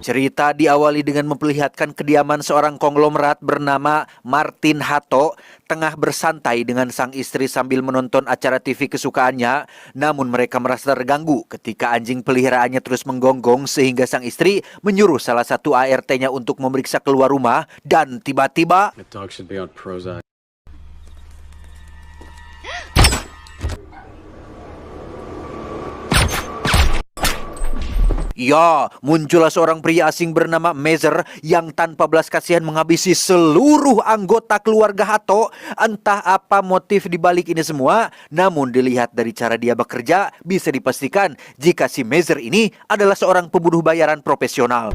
Cerita diawali dengan memperlihatkan kediaman seorang konglomerat bernama Martin Hatto tengah bersantai dengan sang istri sambil menonton acara TV kesukaannya. Namun mereka merasa terganggu ketika anjing peliharaannya terus menggonggong sehingga sang istri menyuruh salah satu ART-nya untuk memeriksa keluar rumah dan tiba-tiba The dog should be on Prozac. ya, muncullah seorang pria asing bernama Mezer yang tanpa belas kasihan menghabisi seluruh anggota keluarga Hatto. Entah apa motif di balik ini semua, namun dilihat dari cara dia bekerja, bisa dipastikan jika si Mezer ini adalah seorang pembunuh bayaran profesional.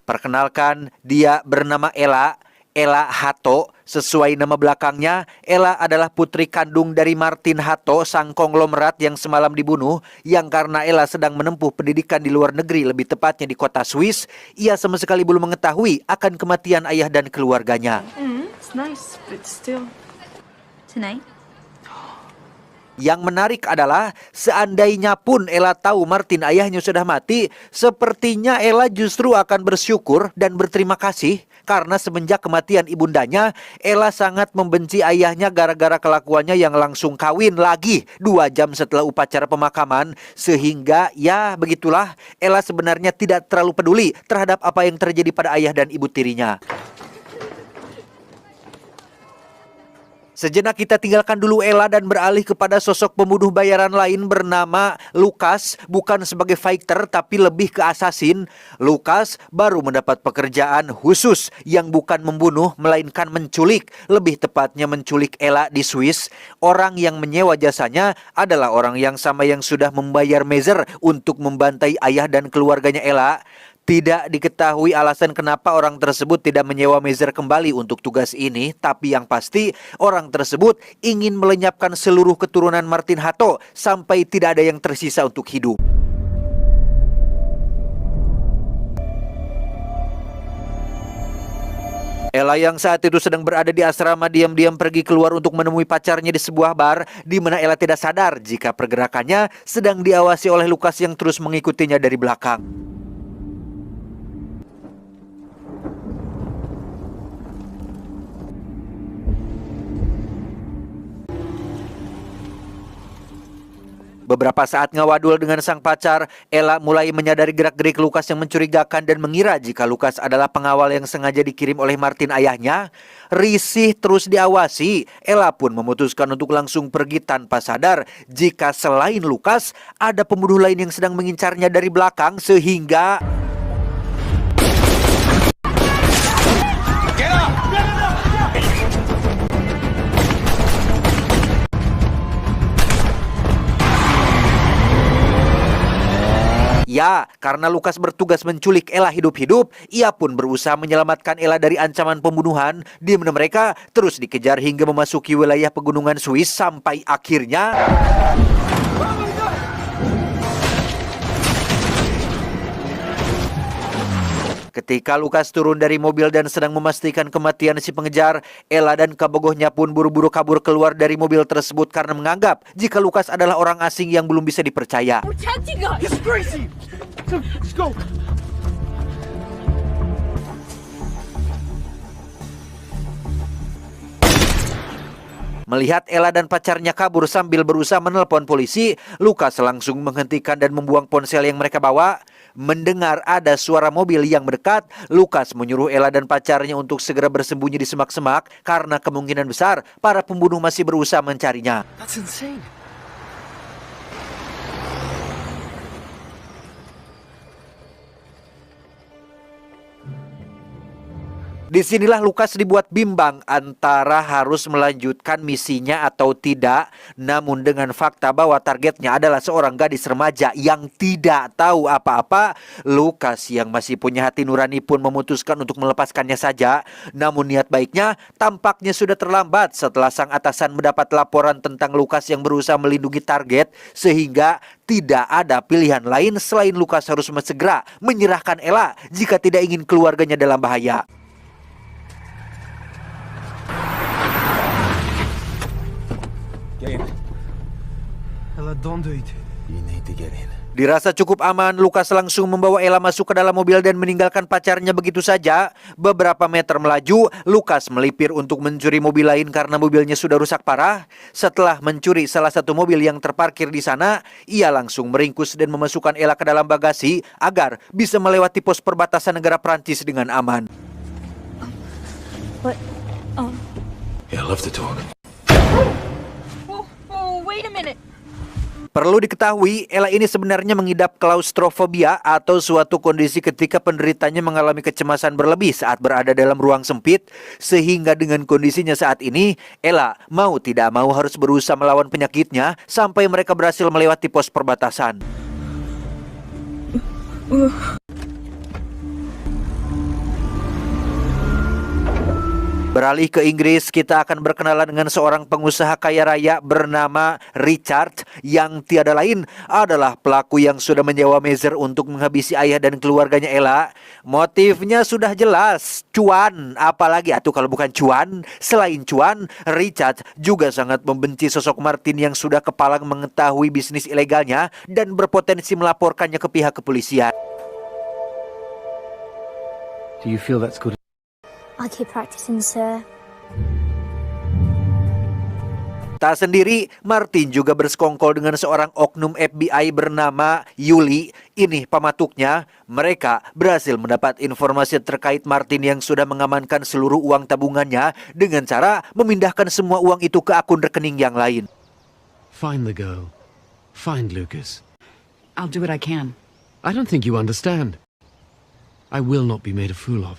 Perkenalkan, dia bernama Ella Hatto. Sesuai nama belakangnya, Ella adalah putri kandung dari Martin Hatto, sang konglomerat yang semalam dibunuh. Yang karena Ella sedang menempuh pendidikan di luar negeri, lebih tepatnya di kota Swiss, ia sama sekali belum mengetahui akan kematian ayah dan keluarganya. It's nice, but still. Tonight? Yang menarik adalah seandainya pun Ella tahu Martin ayahnya sudah mati, sepertinya Ella justru akan bersyukur dan berterima kasih karena semenjak kematian ibundanya, Ella sangat membenci ayahnya gara-gara kelakuannya yang langsung kawin lagi 2 jam setelah upacara pemakaman. Sehingga ya begitulah, Ella sebenarnya tidak terlalu peduli terhadap apa yang terjadi pada ayah dan ibu tirinya. Sejenak kita tinggalkan dulu Ella dan beralih kepada sosok pembunuh bayaran lain bernama Lucas. Bukan sebagai fighter tapi lebih ke assassin. Lucas baru mendapat pekerjaan khusus yang bukan membunuh melainkan menculik. Lebih tepatnya menculik Ella di Swiss. Orang yang menyewa jasanya adalah orang yang sama yang sudah membayar Mezer untuk membantai ayah dan keluarganya Ella. Tidak diketahui alasan kenapa orang tersebut tidak menyewa Mezer kembali untuk tugas ini, tapi yang pasti orang tersebut ingin melenyapkan seluruh keturunan Martin Hatto sampai tidak ada yang tersisa untuk hidup. Ella yang saat itu sedang berada di asrama diam-diam pergi keluar untuk menemui pacarnya di sebuah bar, di mana Ella tidak sadar jika pergerakannya sedang diawasi oleh Lucas yang terus mengikutinya dari belakang. Beberapa saat ngawadul dengan sang pacar, Ella mulai menyadari gerak-gerik Lucas yang mencurigakan dan mengira jika Lucas adalah pengawal yang sengaja dikirim oleh Martin ayahnya. Risih terus diawasi, Ella pun memutuskan untuk langsung pergi tanpa sadar jika selain Lucas, ada pembunuh lain yang sedang mengincarnya dari belakang sehingga... Ya, karena Lucas bertugas menculik Ella hidup-hidup, ia pun berusaha menyelamatkan Ella dari ancaman pembunuhan, di mana mereka terus dikejar hingga memasuki wilayah pegunungan Swiss sampai akhirnya... Ketika Lucas turun dari mobil dan sedang memastikan kematian si pengejar, Ella dan kabogohnya pun buru-buru kabur keluar dari mobil tersebut karena menganggap jika Lucas adalah orang asing yang belum bisa dipercaya. Melihat Ella dan pacarnya kabur sambil berusaha menelpon polisi, Lucas langsung menghentikan dan membuang ponsel yang mereka bawa. Mendengar ada suara mobil yang mendekat, Lucas menyuruh Ella dan pacarnya untuk segera bersembunyi di semak-semak karena kemungkinan besar para pembunuh masih berusaha mencarinya. That's insane. Disinilah Lucas dibuat bimbang antara harus melanjutkan misinya atau tidak. Namun dengan fakta bahwa targetnya adalah seorang gadis remaja yang tidak tahu apa-apa, Lucas yang masih punya hati nurani pun memutuskan untuk melepaskannya saja. Namun niat baiknya tampaknya sudah terlambat setelah sang atasan mendapat laporan tentang Lucas yang berusaha melindungi target, sehingga tidak ada pilihan lain selain Lucas harus segera menyerahkan Ella jika tidak ingin keluarganya dalam bahaya. Get Don't do it. You need to get in. Dirasa cukup aman, Lukas langsung membawa Ella masuk ke dalam mobil dan meninggalkan pacarnya begitu saja. Beberapa meter melaju, Lukas melipir untuk mencuri mobil lain karena mobilnya sudah rusak parah. Setelah mencuri salah satu mobil yang terparkir di sana, ia langsung meringkus dan memasukkan Ella ke dalam bagasi agar bisa melewati pos perbatasan negara Prancis dengan aman. What? Oh. Yeah, I love to talk. Oh, wait a minute. Perlu diketahui, Ella ini sebenarnya mengidap klaustrofobia atau suatu kondisi ketika penderitanya mengalami kecemasan berlebih saat berada dalam ruang sempit, sehingga dengan kondisinya saat ini, Ella mau tidak mau harus berusaha melawan penyakitnya sampai mereka berhasil melewati pos perbatasan. Beralih ke Inggris, kita akan berkenalan dengan seorang pengusaha kaya raya bernama Richard yang tiada lain adalah pelaku yang sudah menyewa Mazer untuk menghabisi ayah dan keluarganya Ella. Motifnya sudah jelas, cuan. Apalagi atuh kalau bukan cuan. Selain cuan, Richard juga sangat membenci sosok Martin yang sudah kepalang mengetahui bisnis ilegalnya dan berpotensi melaporkannya ke pihak kepolisian. Do you feel that's good? I'll keep practicing, sir. Tak sendiri, Martin juga bersekongkol dengan seorang oknum FBI bernama Yuli. Ini pamatuknya. Mereka berhasil mendapat informasi terkait Martin yang sudah mengamankan seluruh uang tabungannya dengan cara memindahkan semua uang itu ke akun rekening yang lain. Find the girl. Find Lucas. I'll do what I can. I don't think you understand. I will not be made a fool of.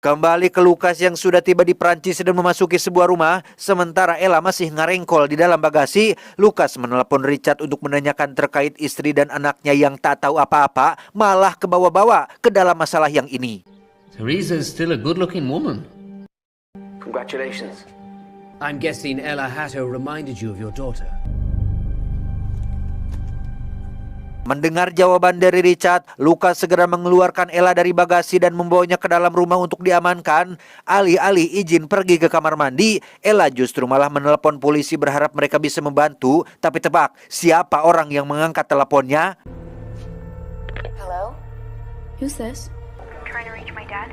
Kembali ke Lukas yang sudah tiba di Prancis dan memasuki sebuah rumah. Sementara Ella masih ngarengkol di dalam bagasi, Lukas menelepon Richard untuk menanyakan terkait istri dan anaknya yang tak tahu apa-apa, malah kebawa-bawa ke dalam masalah yang ini. Teresa's still a good-looking woman. Congratulations. I'm guessing Ella Hatto reminded you of your daughter. Mendengar jawaban dari Richard, Lukas segera mengeluarkan Ella dari bagasi dan membawanya ke dalam rumah untuk diamankan. Alih-alih izin pergi ke kamar mandi, Ella justru malah menelpon polisi berharap mereka bisa membantu. Tapi tebak, siapa orang yang mengangkat teleponnya? Hello? Who's this? Trying to reach my dad?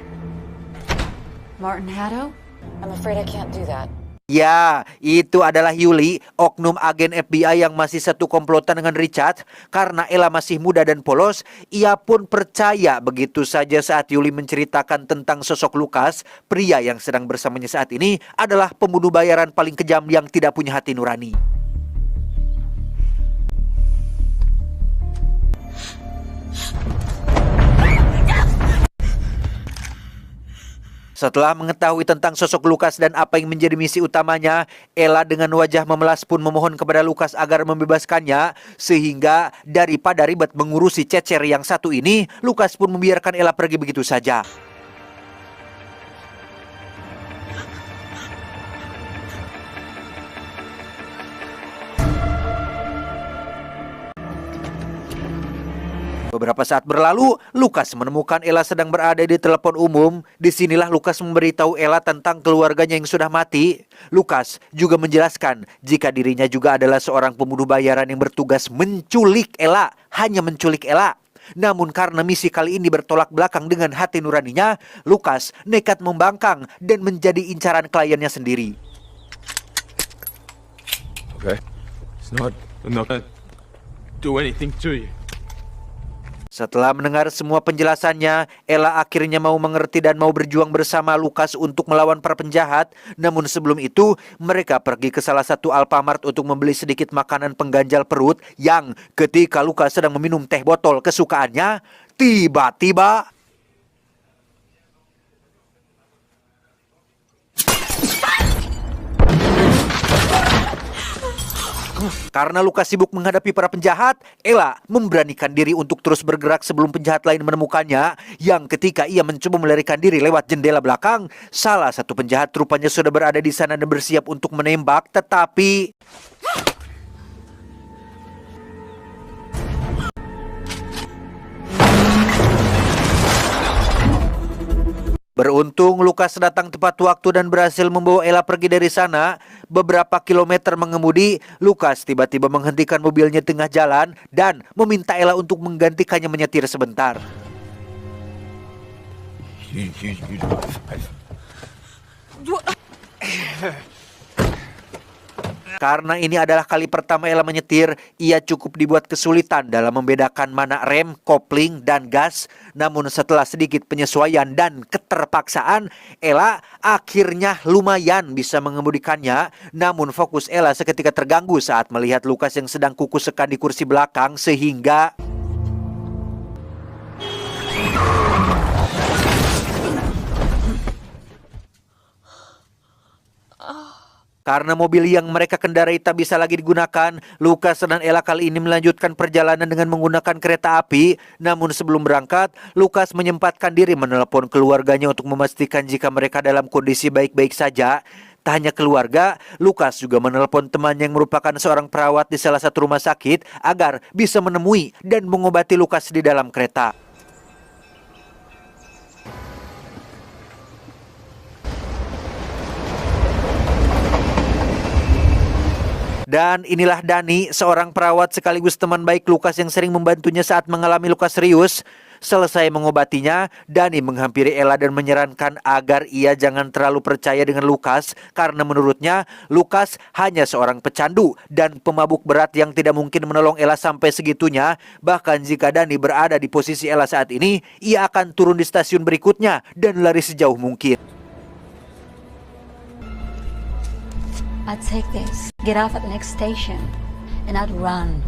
Martin Hatto? I'm afraid I can't do that. Ya, itu adalah Yuli, oknum agen FBI yang masih satu komplotan dengan Richard. Karena Ella masih muda dan polos, ia pun percaya begitu saja saat Yuli menceritakan tentang sosok Lukas. Pria yang sedang bersamanya saat ini adalah pembunuh bayaran paling kejam yang tidak punya hati nurani. Setelah mengetahui tentang sosok Lukas dan apa yang menjadi misi utamanya, Ella dengan wajah memelas pun memohon kepada Lukas agar membebaskannya. Sehingga daripada ribet mengurusi cecer yang satu ini, Lukas pun membiarkan Ella pergi begitu saja. Beberapa saat berlalu, Lukas menemukan Ella sedang berada di telepon umum. Disinilah Lukas memberitahu Ella tentang keluarganya yang sudah mati. Lukas juga menjelaskan jika dirinya juga adalah seorang pembunuh bayaran yang bertugas menculik Ella, hanya menculik Ella. Namun karena misi kali ini bertolak belakang dengan hati nuraninya, Lukas nekat membangkang dan menjadi incaran kliennya sendiri. Okay. It's not gonna do anything to you. Setelah mendengar semua penjelasannya, Ella akhirnya mau mengerti dan mau berjuang bersama Lukas untuk melawan para penjahat. Namun sebelum itu, mereka pergi ke salah satu Alfamart untuk membeli sedikit makanan pengganjal perut yang ketika Lukas sedang meminum teh botol kesukaannya, tiba-tiba karena Lukas sibuk menghadapi para penjahat, Ella memberanikan diri untuk terus bergerak sebelum penjahat lain menemukannya. Yang ketika ia mencoba melarikan diri lewat jendela belakang, salah satu penjahat rupanya sudah berada di sana dan bersiap untuk menembak. Tetapi Beruntung Lukas datang tepat waktu dan berhasil membawa Ella pergi dari sana. Beberapa kilometer mengemudi, Lukas tiba-tiba menghentikan mobilnya tengah jalan dan meminta Ella untuk menggantikannya menyetir sebentar. Karena ini adalah kali pertama Ella menyetir, ia cukup dibuat kesulitan dalam membedakan mana rem, kopling, dan gas. Namun setelah sedikit penyesuaian dan keterpaksaan, Ella akhirnya lumayan bisa mengemudikannya. Namun fokus Ella seketika terganggu saat melihat Lukas yang sedang kukusekan di kursi belakang sehingga karena mobil yang mereka kendarai tak bisa lagi digunakan, Lukas dan Ella kali ini melanjutkan perjalanan dengan menggunakan kereta api. Namun sebelum berangkat, Lukas menyempatkan diri menelepon keluarganya untuk memastikan jika mereka dalam kondisi baik-baik saja. Tak hanya keluarga, Lukas juga menelepon temannya yang merupakan seorang perawat di salah satu rumah sakit agar bisa menemui dan mengobati Lukas di dalam kereta. Dan inilah Dani, seorang perawat sekaligus teman baik Lukas yang sering membantunya saat mengalami luka serius. Selesai mengobatinya, Dani menghampiri Ella dan menyarankan agar ia jangan terlalu percaya dengan Lukas karena menurutnya Lukas hanya seorang pecandu dan pemabuk berat yang tidak mungkin menolong Ella sampai segitunya. Bahkan jika Dani berada di posisi Ella saat ini, ia akan turun di stasiun berikutnya dan lari sejauh mungkin. I'd take this, get off at the next station, and I'd run.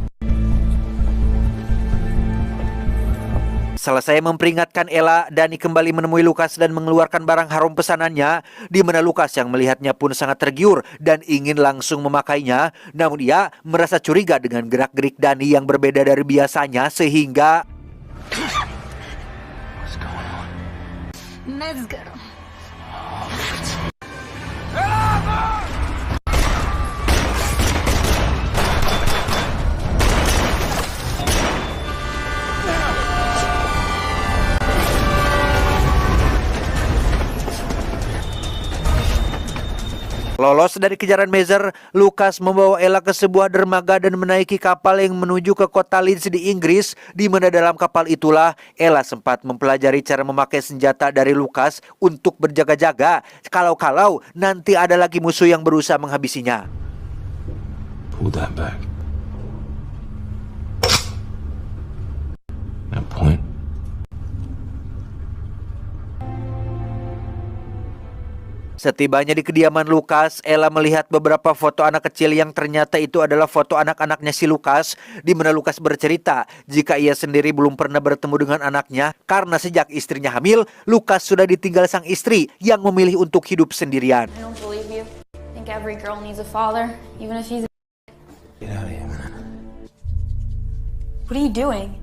Selesai memperingatkan Ella, Dani kembali menemui Lukas dan mengeluarkan barang harum pesanannya, di mana Lukas yang melihatnya pun sangat tergiur dan ingin langsung memakainya. Namun ia merasa curiga dengan gerak-gerik Dani yang berbeda dari biasanya sehingga Let's go. lolos dari kejaran Mazer, Lukas membawa Ella ke sebuah dermaga dan menaiki kapal yang menuju ke kota Leeds di Inggris, di mana dalam kapal itulah Ella sempat mempelajari cara memakai senjata dari Lukas untuk berjaga-jaga kalau-kalau nanti ada lagi musuh yang berusaha menghabisinya. Pull that back. That point. Setibanya di kediaman Lukas, Ella melihat beberapa foto anak kecil yang ternyata itu adalah foto anak-anaknya si Lukas, di mana Lukas bercerita jika ia sendiri belum pernah bertemu dengan anaknya karena sejak istrinya hamil, Lukas sudah ditinggal sang istri yang memilih untuk hidup sendirian. I don't believe you. I think every girl needs a father, even if he's a... Get out of here, man. What are you doing?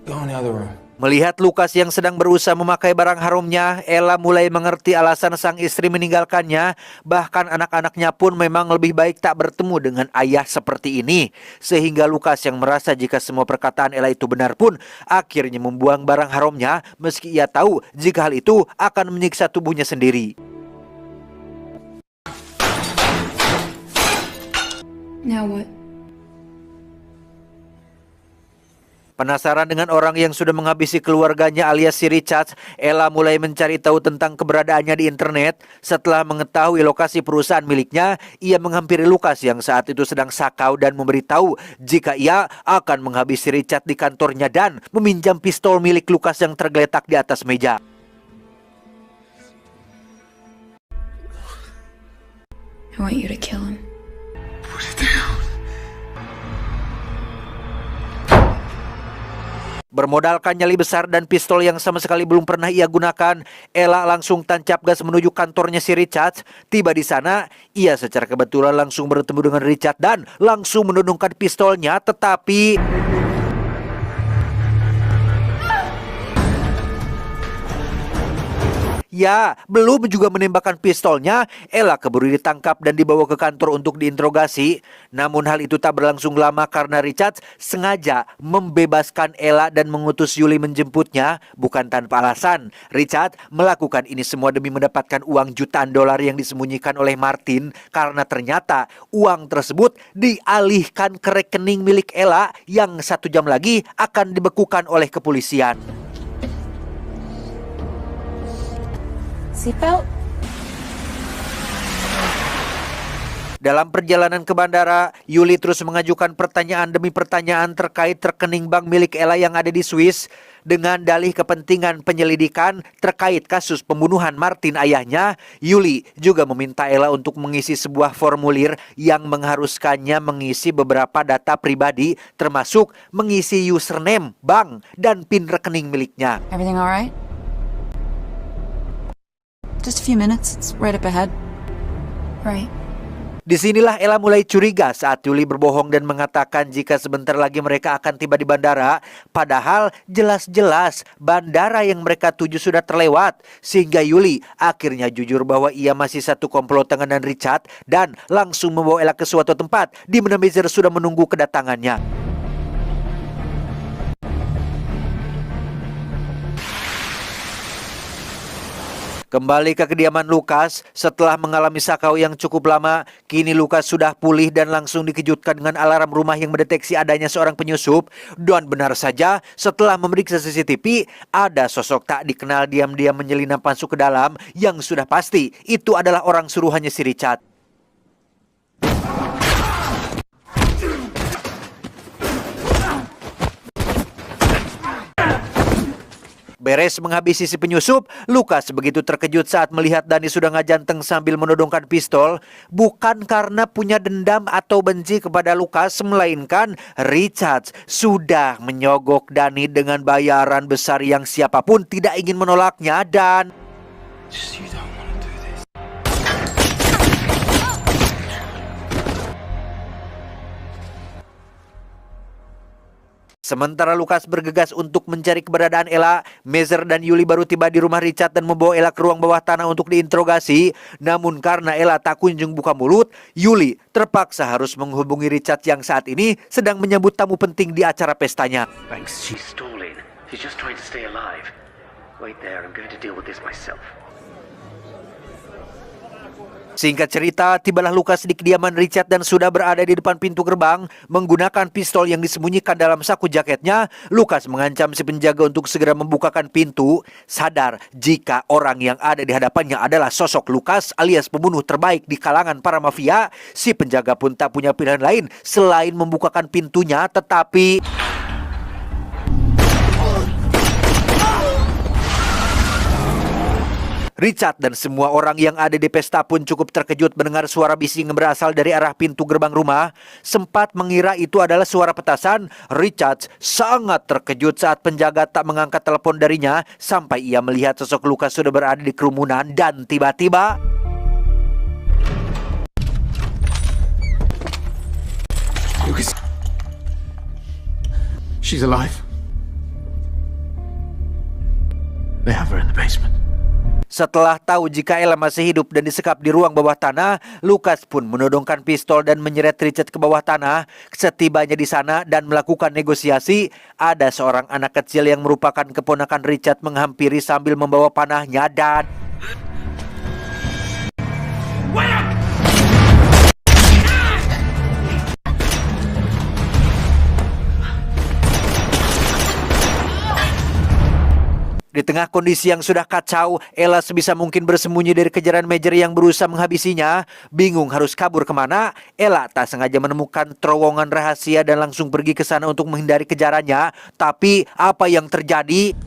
Go in the other room. Melihat Lukas yang sedang berusaha memakai barang harumnya, Ella mulai mengerti alasan sang istri meninggalkannya. Bahkan anak-anaknya pun memang lebih baik tak bertemu dengan ayah seperti ini. Sehingga Lukas yang merasa jika semua perkataan Ella itu benar pun akhirnya membuang barang harumnya, meski ia tahu jika hal itu akan menyiksa tubuhnya sendiri. Now what? Penasaran dengan orang yang sudah menghabisi keluarganya alias si Richard, Ella mulai mencari tahu tentang keberadaannya di internet. Setelah mengetahui lokasi perusahaan miliknya, ia menghampiri Lukas yang saat itu sedang sakau dan memberitahu jika ia akan menghabisi Richard di kantornya dan meminjam pistol milik Lukas yang tergeletak di atas meja. I want you to kill him. Bermodalkan nyali besar dan pistol yang sama sekali belum pernah ia gunakan, Ella langsung tancap gas menuju kantornya si Richard. Tiba di sana, ia secara kebetulan langsung bertemu dengan Richard dan langsung menundukkan pistolnya, tetapi Ya, belum juga menembakkan pistolnya, Ella keburu ditangkap dan dibawa ke kantor untuk diinterogasi. Namun hal itu tak berlangsung lama karena Richard sengaja membebaskan Ella dan mengutus Yuli menjemputnya, bukan tanpa alasan. Richard melakukan ini semua demi mendapatkan uang jutaan dolar yang disembunyikan oleh Martin karena ternyata uang tersebut dialihkan ke rekening milik Ella yang 1 jam lagi akan dibekukan oleh kepolisian. Seatbelt? Dalam perjalanan ke bandara, Yuli terus mengajukan pertanyaan demi pertanyaan terkait rekening bank milik Ella yang ada di Swiss dengan dalih kepentingan penyelidikan terkait kasus pembunuhan Martin ayahnya. Yuli juga meminta Ella untuk mengisi sebuah formulir yang mengharuskannya mengisi beberapa data pribadi termasuk mengisi username, bank, dan PIN rekening miliknya. Everything all right? Just a few minutes. It's right up ahead. Right. Disinilah Ella mulai curiga saat Yuli berbohong dan mengatakan jika sebentar lagi mereka akan tiba di bandara. Padahal jelas-jelas bandara yang mereka tuju sudah terlewat. Sehingga Yuli akhirnya jujur bahwa ia masih satu komplotan dengan Richard dan langsung membawa Ella ke suatu tempat di mana Mazer sudah menunggu kedatangannya. Kembali ke kediaman Lukas, setelah mengalami sakau yang cukup lama, kini Lukas sudah pulih dan langsung dikejutkan dengan alarm rumah yang mendeteksi adanya seorang penyusup. Dan benar saja, setelah memeriksa CCTV, ada sosok tak dikenal diam-diam menyelinap masuk ke dalam yang sudah pasti itu adalah orang suruhannya si Richard. Beres menghabisi si penyusup, Lukas begitu terkejut saat melihat Dani sudah ngajanteng sambil menodongkan pistol. Bukan karena punya dendam atau benci kepada Lukas, melainkan Richard sudah menyogok Dani dengan bayaran besar yang siapapun tidak ingin menolaknya dan... Sementara Lukas bergegas untuk mencari keberadaan Ella, Mazer dan Yuli baru tiba di rumah Richard dan membawa Ella ke ruang bawah tanah untuk diinterogasi. Namun karena Ella tak kunjung buka mulut, Yuli terpaksa harus menghubungi Richard yang saat ini sedang menyambut tamu penting di acara pestanya. Thanks, she's stalling. She's just trying to stay alive. Wait there, I'm going to deal with this myself. Singkat cerita, tibalah Lukas di kediaman Richard dan sudah berada di depan pintu gerbang. Menggunakan pistol yang disembunyikan dalam saku jaketnya, Lukas mengancam si penjaga untuk segera membukakan pintu. Sadar jika orang yang ada di hadapannya adalah sosok Lukas alias pembunuh terbaik di kalangan para mafia, si penjaga pun tak punya pilihan lain selain membukakan pintunya, tetapi... Richard dan semua orang yang ada di pesta pun cukup terkejut mendengar suara bising yang berasal dari arah pintu gerbang rumah. Sempat mengira itu adalah suara petasan, Richard sangat terkejut saat penjaga tak mengangkat telepon darinya sampai ia melihat sosok Lukas sudah berada di kerumunan dan tiba-tiba... Lucas. She's alive. They have her in the basement. Setelah tahu jika Ella masih hidup dan disekap di ruang bawah tanah, Lukas pun menodongkan pistol dan menyeret Richard ke bawah tanah. Setibanya di sana dan melakukan negosiasi, ada seorang anak kecil yang merupakan keponakan Richard menghampiri sambil membawa panahnya dan... Di tengah kondisi yang sudah kacau, Ella sebisa mungkin bersembunyi dari kejaran Mazer yang berusaha menghabisinya. Bingung harus kabur kemana, Ella tak sengaja menemukan terowongan rahasia dan langsung pergi ke sana untuk menghindari kejarannya. Tapi apa yang terjadi?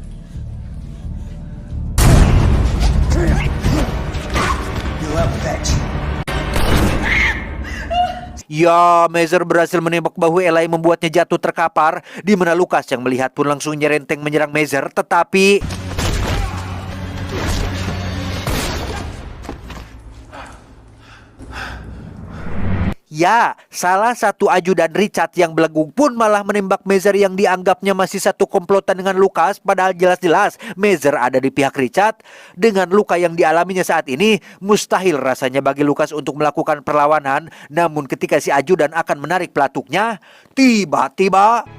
Ya, Mazer berhasil menembak bahu Ella yang membuatnya jatuh terkapar, di mana Lukas yang melihat pun langsung nyerenteng menyerang Mazer, tetapi... Ya, salah satu ajudan Richard yang belagung pun malah menembak Mazer yang dianggapnya masih satu komplotan dengan Lucas, padahal jelas-jelas Mazer ada di pihak Richard. Dengan luka yang dialaminya saat ini, mustahil rasanya bagi Lucas untuk melakukan perlawanan. Namun ketika si ajudan akan menarik pelatuknya, tiba-tiba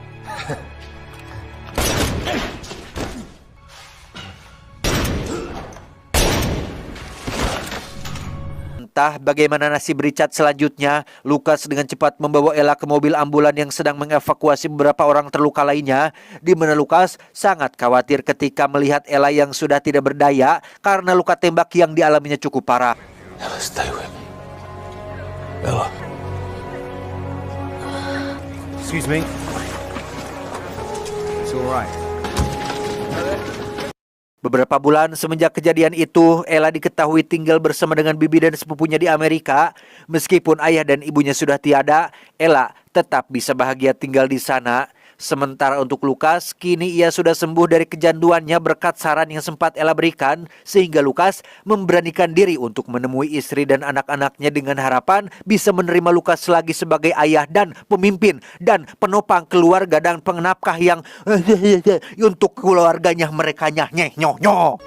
entah bagaimana nasib Richard selanjutnya, Lucas dengan cepat membawa Ella ke mobil ambulan yang sedang mengevakuasi beberapa orang terluka lainnya, di mana Lucas sangat khawatir ketika melihat Ella yang sudah tidak berdaya karena luka tembak yang dialaminya cukup parah. Ella, stay with me. Ella. Excuse me. It's all right. Beberapa bulan semenjak kejadian itu, Ella diketahui tinggal bersama dengan bibi dan sepupunya di Amerika. Meskipun ayah dan ibunya sudah tiada, Ella tetap bisa bahagia tinggal di sana. Sementara untuk Lucas, kini ia sudah sembuh dari kecanduannya berkat saran yang sempat Ella berikan, sehingga Lucas memberanikan diri untuk menemui istri dan anak-anaknya dengan harapan bisa menerima Lucas lagi sebagai ayah dan pemimpin dan penopang keluarga dan pengenapkah yang untuk keluarganya mereka nyeh nyoh nyoh.